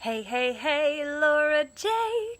Hey, hey, hey, Laura J.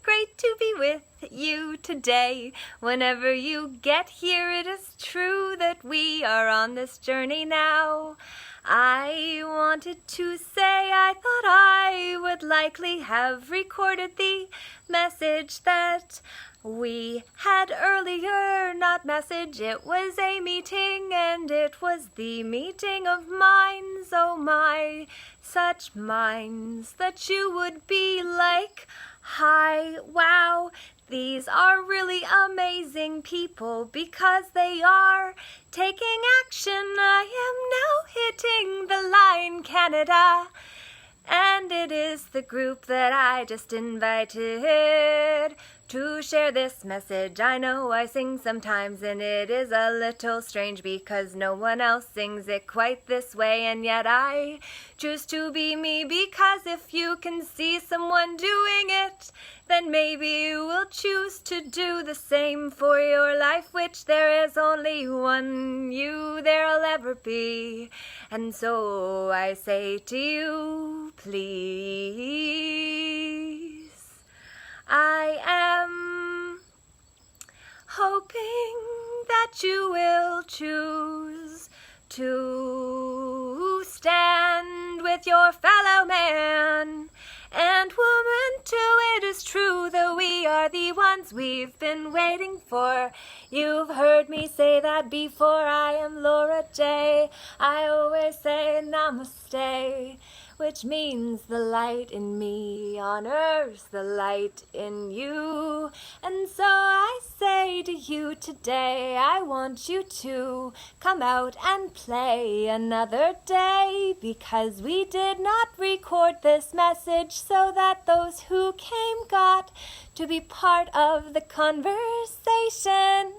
Great to be with you today. Whenever you get here, it is true that we are on this journey now. I wanted to say I thought I would likely have recorded the message that we had earlier, not message, it was a meeting, and it was the meeting of minds, oh my, such minds that you would be like, hi, wow, these are really amazing people because they are taking action. I am now hitting the line, Canada. And it is the group that I just invited to share this message. I know I sing sometimes and it is a little strange because no one else sings it quite this way, and yet I choose to be me because if you can see someone doing it, then maybe you will choose to do the same for your life, which there is only one you there'll ever be. And so I say to you, please, I am hoping that you will choose to stand with your fellow man and woman too. It is true that we are the ones we've been waiting for. You've heard me say that before. I am Laura J. I always say namaste, which means the light in me honors the light in you. And so I say to you today, I want you to come out and play another day, because we did not record this message so that those who came got to be part of the conversation.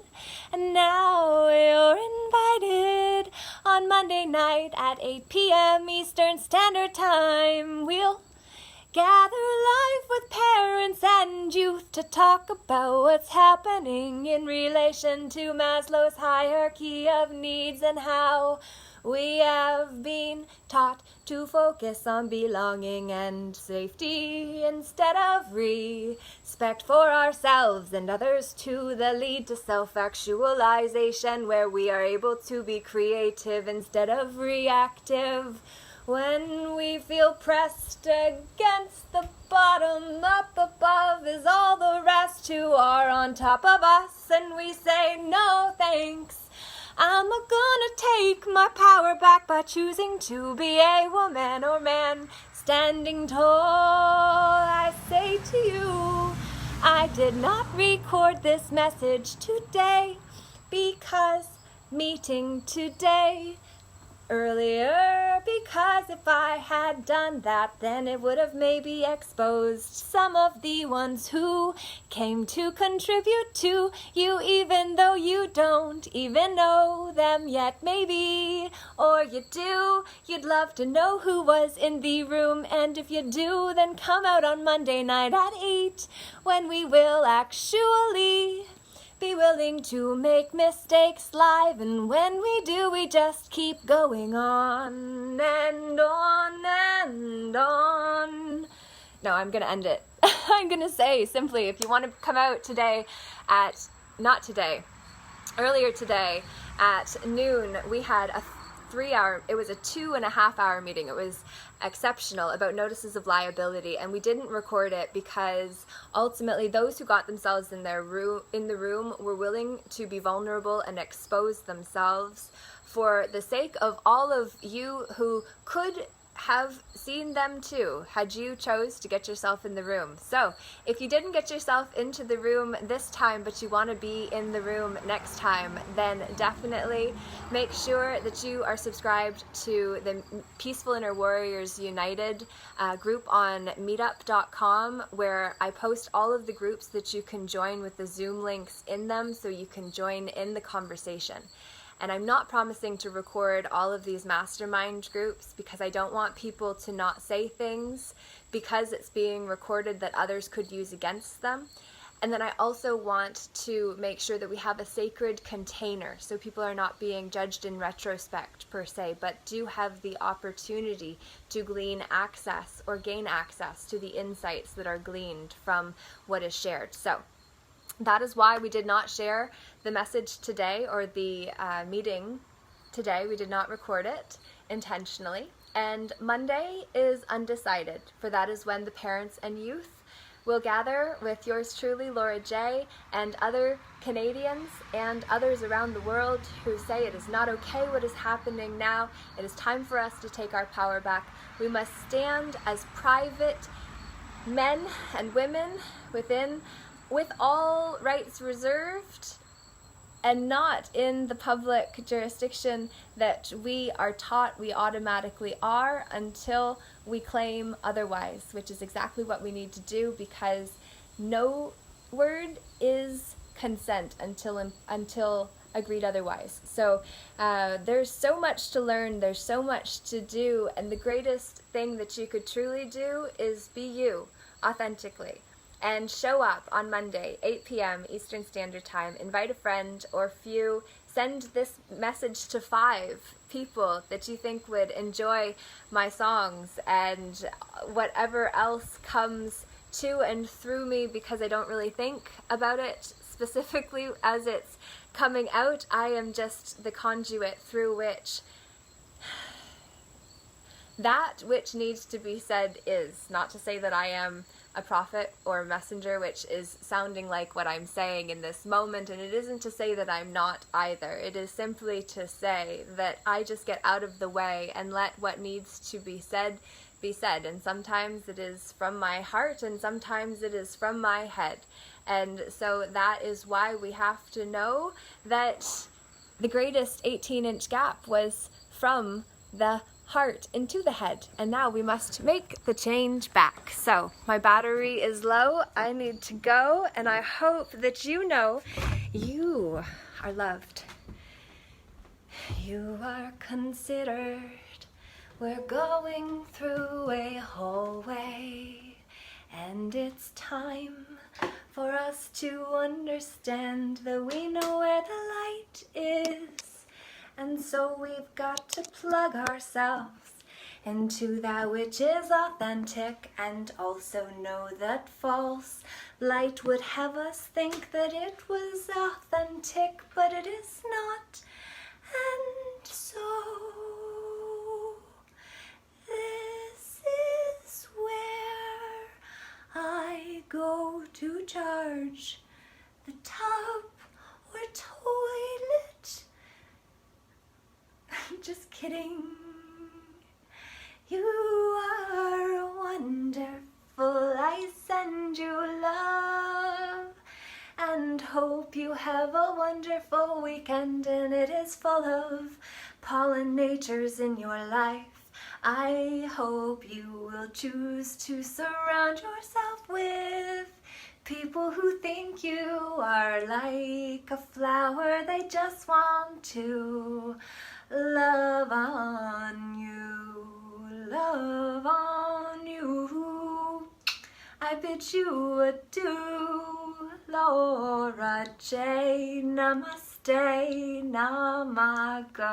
And now you're invited on Monday night at 8 p.m. Eastern Standard Time. We'll gather live with parents and youth to talk about what's happening in relation to Maslow's hierarchy of needs and how we have been taught to focus on belonging and safety instead of respect for ourselves and others too, that lead to self-actualization, where we are able to be creative instead of reactive. When we feel pressed against the bottom, up above is all the rest who are on top of us, and we say no thanks. I'm gonna take my power back by choosing to be a woman or man standing tall. I say to you, I did not record this message today because meeting today earlier, because if I had done that, then it would have maybe exposed some of the ones who came to contribute to you, even though you don't even know them yet, maybe, or you do. You'd love to know who was in the room, and if you do, then come out on Monday night at 8, when we will actually be willing to make mistakes live, and when we do, we just keep going on and on and on. No, I'm gonna end it. I'm gonna say simply, if you want to come out today at, not today, earlier today at noon, we had a 3-hour, it was a 2.5-hour meeting. It was exceptional, about notices of liability, and we didn't record it because ultimately those who got themselves in the room were willing to be vulnerable and expose themselves for the sake of all of you who could have seen them too, had you chose to get yourself in the room. So if you didn't get yourself into the room this time, but you want to be in the room next time, then definitely make sure that you are subscribed to the Peaceful Inner Warriors United group on meetup.com, where I post all of the groups that you can join with the Zoom links in them, so you can join in the conversation. And I'm not promising to record all of these mastermind groups because I don't want people to not say things because it's being recorded that others could use against them. And then I also want to make sure that we have a sacred container so people are not being judged in retrospect per se, but do have the opportunity to glean access or gain access to the insights that are gleaned from what is shared. So that is why we did not share the message today, or the meeting today. We did not record it intentionally. And Monday is undecided, for that is when the parents and youth will gather with yours truly, Laura J., and other Canadians and others around the world who say it is not okay what is happening now. It is time for us to take our power back. We must stand as private men and women with all rights reserved, and not in the public jurisdiction that we are taught we automatically are until we claim otherwise, which is exactly what we need to do, because no word is consent until agreed otherwise. So there's so much to learn, there's so much to do, and the greatest thing that you could truly do is be you authentically. And show up on Monday, 8 p.m. Eastern Standard Time. Invite a friend or few. Send this message to 5 people that you think would enjoy my songs and whatever else comes to and through me, because I don't really think about it specifically as it's coming out. I am just the conduit through which that which needs to be said is. Not to say that I am a prophet or a messenger, which is sounding like what I'm saying in this moment, and it isn't to say that I'm not either. It is simply to say that I just get out of the way and let what needs to be said, and sometimes it is from my heart and sometimes it is from my head. And so that is why we have to know that the greatest 18-inch gap was from the heart into the head, and now we must make the change back. So my battery is low, I need to go, and I hope that you know you are loved, you are considered. We're going through a hallway, and it's time for us to understand that we know where the light is. And so we've got to plug ourselves into that which is authentic, and also know that false light would have us think that it was authentic, but it is not. And so this is where I go to charge the tub or toilet. Just kidding. You are wonderful. I send you love and hope you have a wonderful weekend, and it is full of pollinators in your life. I hope you will choose to surround yourself with people who think you are like a flower. They just want to love on you, love on you. I bid you adieu, Laura J. Namaste, Namago.